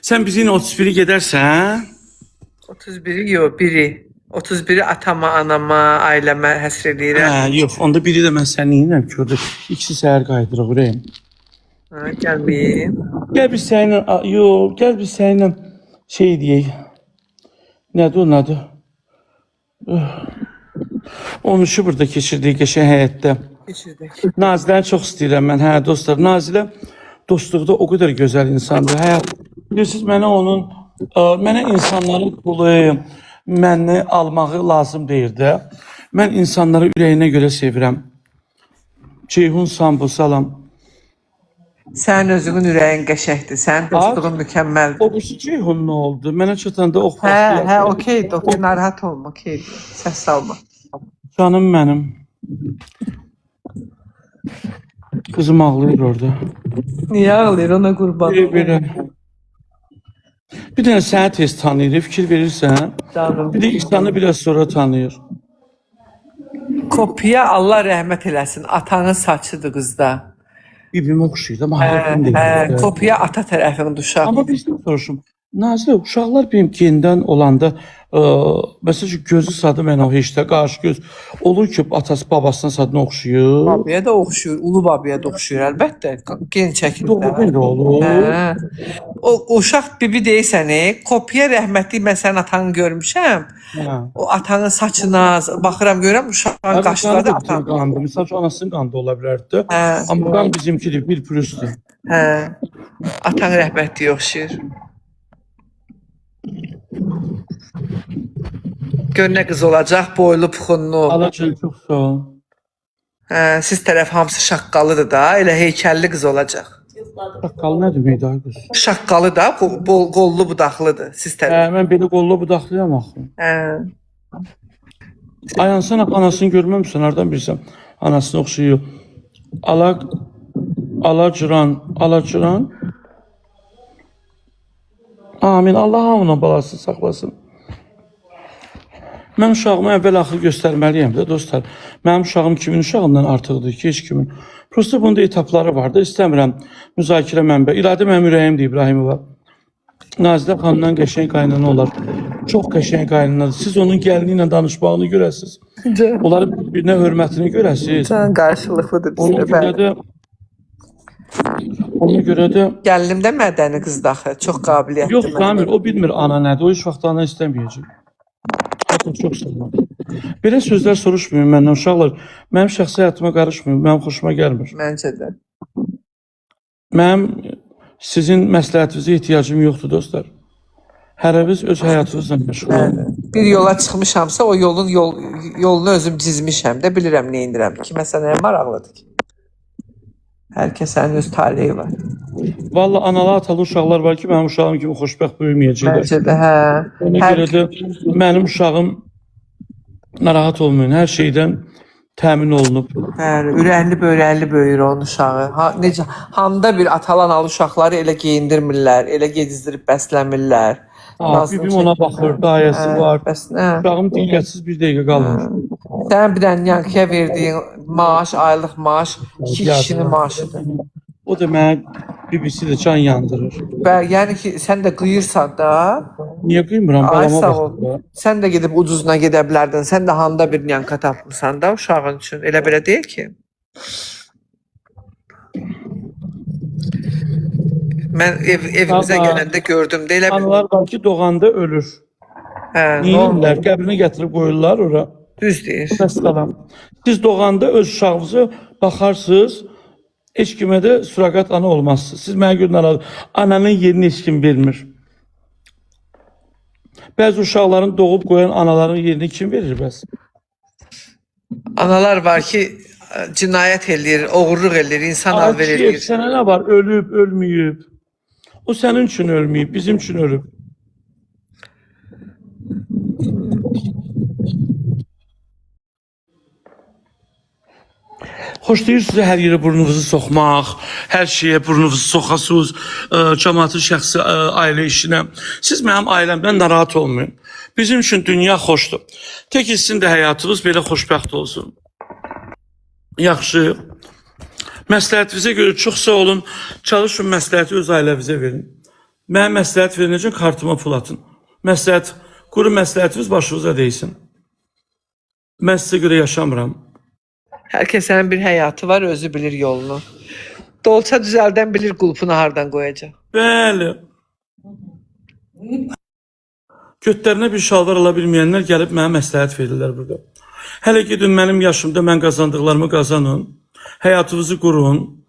Sen bizimle 31'i gedərsən? 31'i yok, biri. 31'i atama, anama, aileme həsr edirəm. Hə, yox, onda biri də mən səninlə gördüm. İkisi səhər qayıdırıq ürəyim. Ha, gəlməyim. Gəl biz səninlə, yox, gəl biz səninlə şey deyək. Nədir o, nədir? 13'ü burada keçirdik qəşəng həyətdə. Keçirdik. Naziləni çox istəyirəm mən. Hə, dostlar, Nazilə dostluqda o qədər gözəl insandır. Həyat, bilirsiniz, mənə insanların pulu, məni almağı lazım deyir də. Mən insanları ürəyinə görə sevirəm. Ceyhun Sambu, salam. Sənin özünün ürəyin qəşəkdir. Sənin dostluğun mükəmməldir. O birisi Ceyhun nə oldu? Mənə çatanda ox Hə, okeydir. Okey, narahat olma, okeydir. Səs salma. Canım mənim. Kızım ağlayır orada. Niyə ağlayır? Ona qurban. Belə. Bir dənə səni tez tanıyır, fikir verirsən. Canım. Bir də İhsanı biraz sonra tanıyır. Kopya Allah rəhmət eləsin. Atanın saçıdır qızda. Bibimə oxşayır da, mahiyyətim deyil. Kopya ata tərəfində uşaq. Amma bir şey soruşum. Nazilə, uşaqlar benim gendən olanda, məsələn, gözü sadı mənə o heçdə qarşı göz olur ki, atası babasının sadına oxşayır. Babaya da oxşuyur, ulu babaya da oxşuyur əlbəttə. Gen çəkilir. Doğru belə olur. O uşaq bibi deyirsən, kopya rəhmətli mən sənin atanı görmüşəm. O atanın saçına baxıram, görürəm uşağın qaşları da atan. Qandı. Misal ki, anasının qandı ola bilərdi. Amma qan bizimkidir, bir pürüzdür. Atan rəhmətli oxşuyur. Gör nə qız olacaq, boylu, puxunlu. Alacın çox sağ ol. Siz tərəf hamısı şaqqalıdır da, elə heykəlli qız olacaq. Şaqqalı nə deməkdir ay qız? Şaqqalı da, qollu budaqlıdır siz tərəf. Mən belə qollu budaqlıyam axı. Ayansan anasını görməmişsən, hardan bilirsən? Anasını oxşayır. Alacıran. Amin. Allah hamının balasını saxlasın. Mən uşağıma əvvəl-axır göstərməliyəm də, dostlar. Mənim uşağım kimin uşağından artıqdır ki, heç kimin. Prosta bunda etapları var da, istəmirəm müzakirə mənbə. İradə mənim ürəyimdir İbrahimova. Nazilə xanımdan qəşəng qaynana olar. Çox qəşəng qaynanadır. Siz onun gəlini ilə danışmağını görəsiniz. Onların bir-birinə hörmətini görəsiniz. Can qarşılıqlıdır bizdə. Ona görə də Gəlinim də mədəni qızdır axı, çox qabiliyyətli. yox, Samir, o bilmir ana nədir. O heç vaxt ana istəməyəcək. Çox sağlam. Belə sözlər soruşmayın məndən uşaqlar. Mənim şəxsi həyatıma qarışmayın. Mənim xoşuma gəlmir. Məncə də. Mənim sizin məsləhətinizə ehtiyacım yoxdur, dostlar. Hərəniz öz həyatınızla məşğul olun. Bir yola çıxmışamsa o yolunu özüm çizmişəm də, bilirəm nə edirəm. Kiməsə nəyə maraqlıdır ki? Hər kəsənin öz taleyi var. Vallahi analar, atalı uşaqlar var ki, mənim uşağım kimi xoşbəxt böyüməyəcəklər. Məncə də, hə. Ona görə də mənim uşağım narahat olmayın, hər şeydən təmin olunub. Ürəkli böyrəkli böyür onun uşağı. Necə, handa bir atalan uşaqları elə geyindirmirlər, elə gedizdirib bəsləmirlər. Bibim ona baxır, dayəsi var. Uşağım diqqətsiz bir dəqiqə qalmır. Sən bir dənə yankıya verdiyin maaş, aylıq maaş 2 kişinin maaşıdır. O da mənə bibisi də can yandırır. Yəni ki, sən də qıyırsan da. Niyə qıymıram? Balama baxır. Sən də gedib ucuzuna gedə bilərdin. Sən də handa bir yanka tapmısan da uşağın üçün. Elə belə deyil ki. Mən evimizə gələndə gördüm də elə bir... Analar var ki, doğanda ölür. Neyinlər? Qəbrini gətirib qoyurlar ora. Düz deyir. Siz doğanda öz uşağınızı baxarsınız, heç kimə də suraqat ana olmazsınız. Siz mənə görə ananın yerini heç kim vermir. Bəzi uşaqların doğub qoyan anaların yerini kim verir bəs? Analar var ki, cinayət eləyir, oğurluq eləyir, insan alver eləyir. Sənə nə var? Ölüb, ölməyib. O sənin üçün ölməyib, bizim üçün ölüb. Xoşlayırsınız hər yerə burnunuzu soxmaq, hər şeyə burnunuzu soxasınız, cəmaatın şəxsi ailə işinə. Siz mənim ailəmdən narahat olmayın. Bizim üçün dünya xoşdur. Tək sizin də həyatınız belə xoşbəxt olsun. Yaxşı. Məsləhətinizə görə çox sağ olun. Çalışın məsləhəti öz ailəvizə verin. Mənə məsləhət verin üçün kartıma pul atın. Məsləhət, quru məsləhətiniz başınıza deysin. Mən sizə görə yaşamıram. Hər kəsin bir həyatı var, özü bilir yolunu. Dolça düzəldən bilir qulpunu hardan qoyacaq. Bəli. Götlərinə bir şalvar ala bilməyənlər gəlib mənə məsləhət verirlər burada. Hələ gedin mənim yaşımda mən qazandıqlarımı qazanın. Həyatınızı qurun.